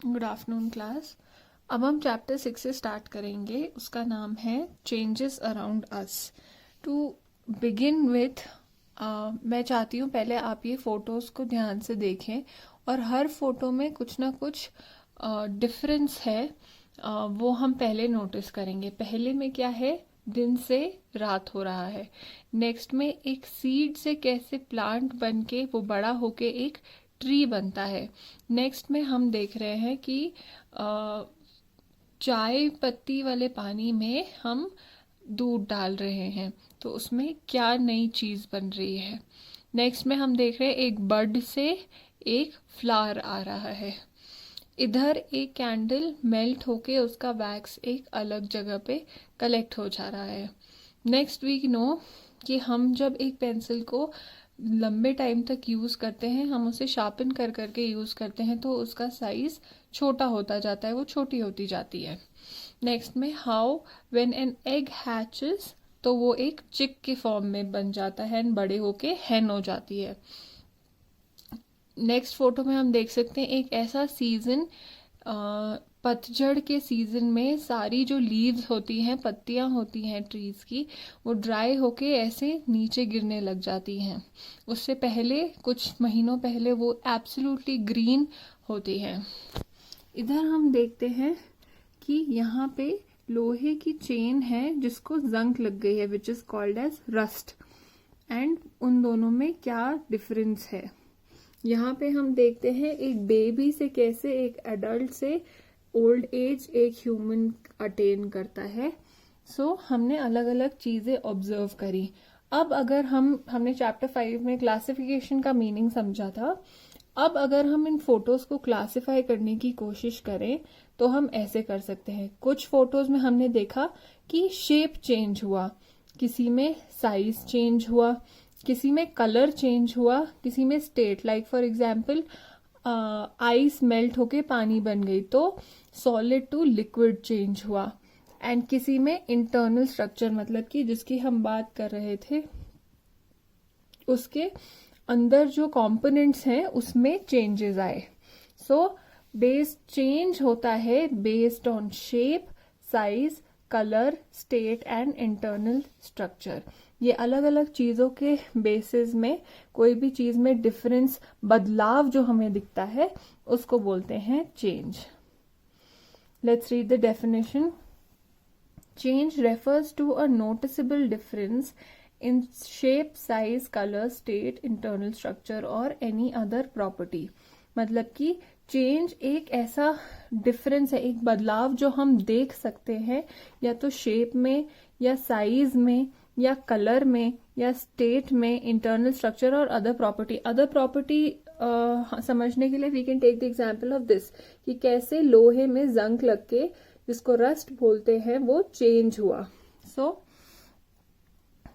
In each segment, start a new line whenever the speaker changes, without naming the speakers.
Good afternoon class. अब हम chapter 6 से स्टार्ट करेंगे। उसका नाम है changes around us. To begin with मैं चाहती हूँ पहले आप ये फोटोज़ को ध्यान से देखें और हर फोटो में कुछ ना कुछ डिफरेंस है, वो हम पहले नोटिस करेंगे। पहले में क्या है, दिन से रात हो रहा है। नेक्स्ट में एक सीड से कैसे प्लांट बन के वो बड़ा होके एक ट्री बनता है। नेक्स्ट में हम देख रहे हैं कि चाय पत्ती वाले पानी में हम दूध डाल रहे हैं तो उसमें क्या नई चीज़ बन रही है। नेक्स्ट में हम देख रहे हैं एक बड से एक फ्लावर आ रहा है। इधर एक कैंडल मेल्ट होके उसका वैक्स एक अलग जगह पे कलेक्ट हो जा रहा है। नेक्स्ट वी नो कि हम जब एक पेंसिल को लंबे टाइम तक यूज़ करते हैं, हम उसे शार्पन कर करके यूज़ करते हैं तो उसका साइज़ छोटा होता जाता है, वो छोटी होती जाती है। नेक्स्ट में how when an egg hatches, तो वो एक चिक के फॉर्म में बन जाता है एंड बड़े होके हैन हो जाती है। नेक्स्ट फोटो में हम देख सकते हैं एक ऐसा सीजन, पतझड़ के सीजन में सारी जो लीव्स होती हैं, पत्तियां होती हैं ट्रीज की, वो ड्राई होके ऐसे नीचे गिरने लग जाती हैं। उससे पहले कुछ महीनों पहले वो एब्सोल्युटली ग्रीन होती हैं। इधर हम देखते हैं कि यहाँ पे लोहे की चेन है जिसको जंग लग गई है, which is called as rust. And उन दोनों में क्या डिफरेंस है, यहाँ पे हम देखते हैं एक बेबी से कैसे एक एडल्ट से ओल्ड एज एक ह्यूमन अटेन करता है। हमने अलग अलग चीजें ऑब्जर्व करी। अब अगर हमने चैप्टर 5 में क्लासिफिकेशन का मीनिंग समझा था। अब अगर हम इन फोटोज को क्लासिफाई करने की कोशिश करें तो हम ऐसे कर सकते हैं। कुछ फोटोज में हमने देखा कि शेप चेंज हुआ, किसी में साइज चेंज हुआ, किसी में कलर चेंज हुआ, किसी में state, like for example ice melt होके पानी बन गई तो सॉलिड टू लिक्विड चेंज हुआ। एंड किसी में इंटरनल स्ट्रक्चर, मतलब कि जिसकी हम बात कर रहे थे उसके अंदर जो कंपोनेंट्स हैं उसमें चेंजेस आए। बेस चेंज होता है based on shape, size, colour, state and internal structure. ये अलग अलग चीजों के बेसिस में कोई भी चीज में डिफरेंस, बदलाव जो हमें दिखता है उसको बोलते हैं change. Let's read the definition. Change refers to a noticeable difference in shape, size, colour, state, internal structure और एनी अदर प्रॉपर्टी। मतलब कि चेंज एक ऐसा डिफरेंस है, एक बदलाव जो हम देख सकते हैं या तो शेप में या साइज में या कलर में या स्टेट में, इंटरनल स्ट्रक्चर और अदर प्रॉपर्टी। अदर प्रॉपर्टी समझने के लिए we can take the example of this, कि कैसे लोहे में जंग लग के, जिसको रस्ट बोलते हैं, वो चेंज हुआ।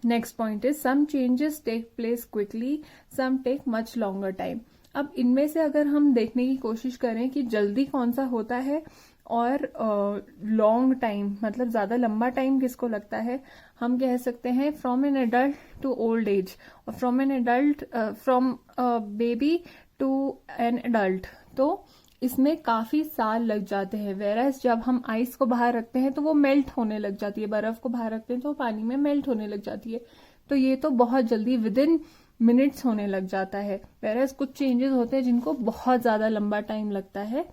Next point is some changes take place quickly, some take much longer time. अब इनमें से अगर हम देखने की कोशिश करें कि जल्दी कौन सा होता है और लॉन्ग टाइम, मतलब ज्यादा लंबा टाइम किसको लगता है, हम कह सकते हैं from an adult to old age, और from baby to an adult, तो इसमें काफी साल लग जाते हैं। वेरएस जब हम आइस को बाहर रखते हैं तो वो मेल्ट होने लग जाती है, बर्फ को बाहर रखते हैं तो पानी में मेल्ट होने लग जाती है। तो ये तो बहुत जल्दी विद इन मिनट्स होने लग जाता है। वेरएस कुछ चेंजेस होते हैं जिनको बहुत ज्यादा लंबा टाइम लगता है।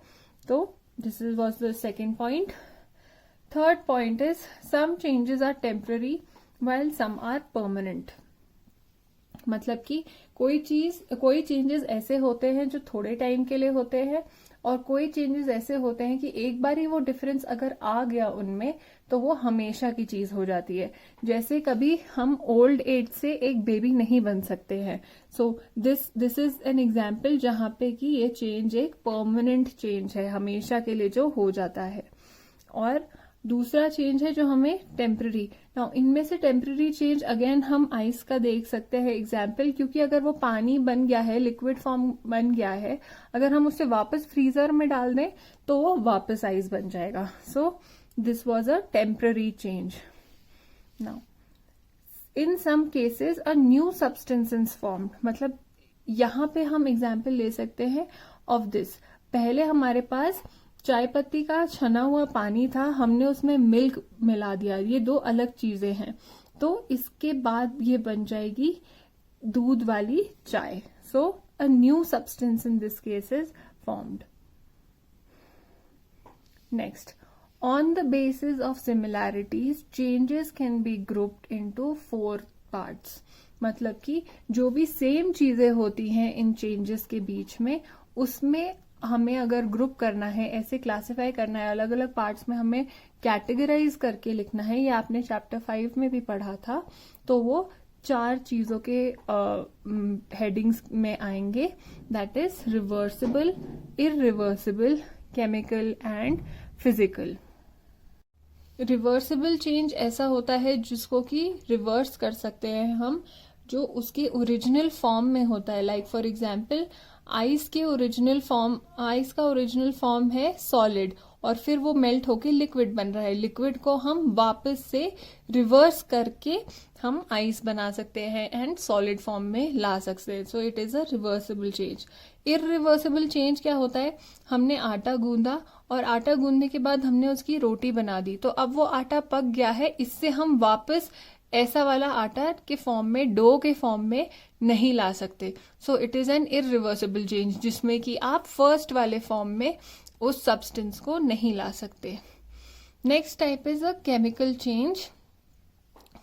तो this was the second point. Third point is some changes are temporary while some are permanent। मतलब कि कोई चेंजेस ऐसे होते हैं जो थोड़े टाइम के लिए होते हैं, और कोई चेंजेस ऐसे होते हैं कि एक बार ही वो डिफरेंस अगर आ गया उनमें तो वो हमेशा की चीज हो जाती है। जैसे कभी हम ओल्ड एज से एक बेबी नहीं बन सकते हैं। दिस इज एन एग्जाम्पल जहां पे कि ये चेंज एक परमानेंट चेंज है, हमेशा के लिए जो हो जाता है। और दूसरा चेंज है जो हमें टेम्पररी। नाउ इनमें से टेम्पररी चेंज अगेन हम आइस का देख सकते हैं एग्जाम्पल, क्योंकि अगर वो पानी बन गया है, लिक्विड फॉर्म बन गया है, अगर हम उसे वापस फ्रीजर में डाल दें तो वो वापस आइस बन जाएगा। This was a temporary change. Now in some cases a new substance is formed. मतलब यहाँ पे हम एग्जाम्पल ले सकते हैं ऑफ दिस। पहले हमारे पास चाय पत्ती का छना हुआ पानी था, हमने उसमें मिल्क मिला दिया, ये दो अलग चीजें हैं। तो इसके बाद ये बन जाएगी दूध वाली चाय। So a new substance in this case is formed. Next, on the basis of similarities changes can be grouped into 4 parts। मतलब कि जो भी सेम चीजें होती हैं इन चेंजेस के बीच में, उसमें हमें अगर ग्रुप करना है, ऐसे क्लासिफाई करना है, अलग अलग पार्ट्स में हमें कैटेगराइज करके लिखना है, ये आपने चैप्टर 5 में भी पढ़ा था। तो वो 4 चीजों के हेडिंग्स में आएंगे, that is reversible, irreversible, chemical and physical. Reversible change ऐसा होता है जिसको कि रिवर्स कर सकते हैं हम, जो उसके ओरिजिनल फॉर्म में होता है। लाइक फॉर एग्जाम्पल, आइस का ओरिजिनल फॉर्म है सॉलिड, और फिर वो मेल्ट होके लिक्विड बन रहा है। लिक्विड को हम वापस से रिवर्स करके हम आइस बना सकते हैं एंड सॉलिड फॉर्म में ला सकते हैं। So it is a reversible change. Irreversible change क्या होता है, हमने आटा गूंदा और आटा गूंदने के बाद हमने उसकी रोटी बना दी, तो अब वो आटा पक गया है, इससे हम वापस ऐसा वाला आटा के फॉर्म में, डो के फॉर्म में नहीं ला सकते। So it is an irreversible change, जिसमें कि आप फर्स्ट वाले फॉर्म में उस सब्सटेंस को नहीं ला सकते। Next type is a chemical change.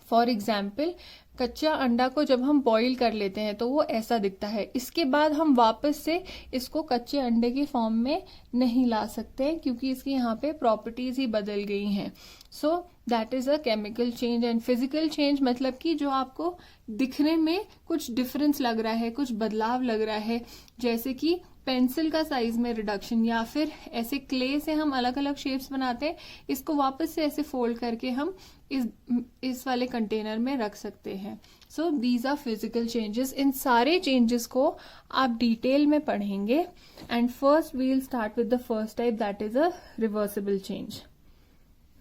For example, कच्चा अंडा को जब हम बॉईल कर लेते हैं तो वो ऐसा दिखता है, इसके बाद हम वापस से इसको कच्चे अंडे के फॉर्म में नहीं ला सकते क्योंकि इसकी यहाँ पे प्रॉपर्टीज ही बदल गई हैं। So that is a chemical change. And physical change मतलब कि जो आपको दिखने में कुछ डिफरेंस लग रहा है, कुछ बदलाव लग रहा है, जैसे कि पेंसिल का साइज में रिडक्शन, या फिर ऐसे क्ले से हम अलग अलग शेप्स बनाते हैं, इसको वापस से ऐसे फोल्ड करके हम इस वाले कंटेनर में रख सकते हैं। So these are physical changes. इन सारे चेंजेस को आप डिटेल में पढ़ेंगे। And first we will start with the first type, that is a reversible change.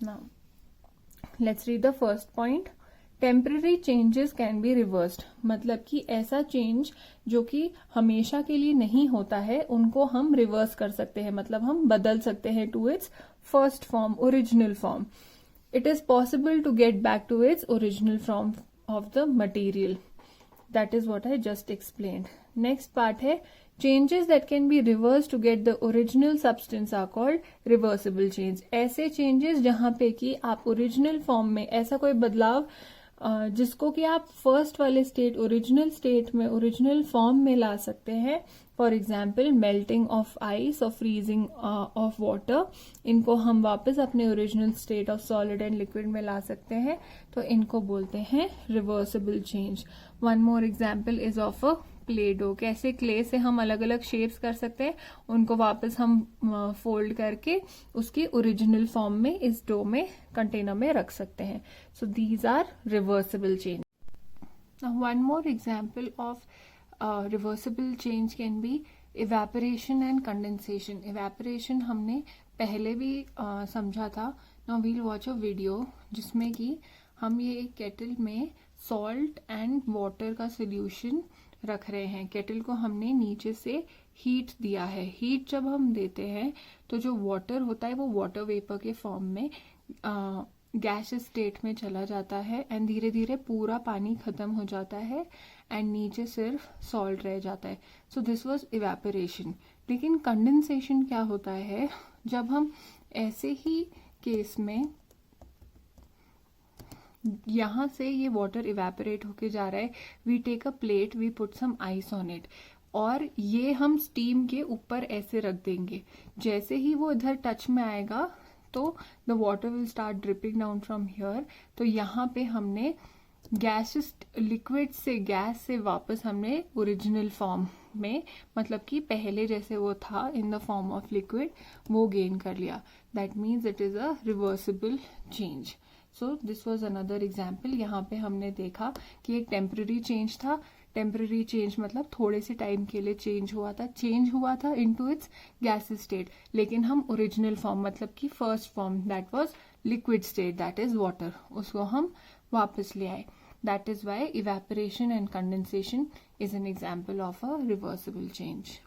Now let's read the first point. Temporary changes can be reversed, मतलब कि ऐसा change जो कि हमेशा के लिए नहीं होता है, उनको हम रिवर्स कर सकते हैं, मतलब हम बदल सकते हैं to its first form, original form. It is possible to get back to its original form of the material. That is what I just explained. Next part है, changes that can be reversed to get the original substance are called reversible change. ऐसे changes जहां पे कि आप original form में, ऐसा कोई बदलाव जिसको कि आप फर्स्ट वाले स्टेट, ओरिजिनल स्टेट में, ओरिजिनल फॉर्म में ला सकते हैं। For example, melting of ice और फ्रीजिंग ऑफ वाटर, इनको हम वापस अपने original state of solid and liquid में ला सकते हैं, तो इनको बोलते हैं reversible change. One more example is of a play dough. कैसे क्ले से हम अलग अलग शेप्स कर सकते हैं, उनको वापस हम फोल्ड करके उसकी ओरिजिनल फॉर्म में इस डो में, कंटेनर में रख सकते हैं। So these are reversible change. One more example of reversible change can be evaporation and condensation. Evaporation हमने पहले भी समझा था। Now we'll watch a video जिसमें कि हम ये एक केटल में सॉल्ट एंड वाटर का सोल्यूशन रख रहे हैं। केटल को हमने नीचे से हीट दिया है। हीट जब हम देते हैं तो जो वाटर होता है वो वाटर वेपर के फॉर्म में गैस स्टेट में चला जाता है, एंड धीरे धीरे पूरा पानी खत्म हो जाता है एंड नीचे सिर्फ सॉल्ट रह जाता है। So this was evaporation. लेकिन कंडेंसेशन क्या होता है, जब हम ऐसे ही केस में यहां से ये वाटर इवेपोरेट होके जा रहा है, we take a plate, we put some ice on it, और ये हम स्टीम के ऊपर ऐसे रख देंगे। जैसे ही वो इधर टच में आएगा तो the water will start dripping down from here. तो यहाँ पे हमने गैस, लिक्विड से गैस से वापस हमने ओरिजिनल फॉर्म में, मतलब कि पहले जैसे वो था in the form of liquid, वो गेन कर लिया। That means it is a reversible change. So this was another example. यहाँ पे हमने देखा कि एक टेम्पररी चेंज था। टेम्पररी चेंज मतलब थोड़े से टाइम के लिए चेंज हुआ था इनटू इट्स गैस स्टेट, लेकिन हम ओरिजिनल फॉर्म, मतलब कि first form that was liquid state, that is water, उसको हम वापस ले आए। That is why evaporation and condensation is an example of a reversible change.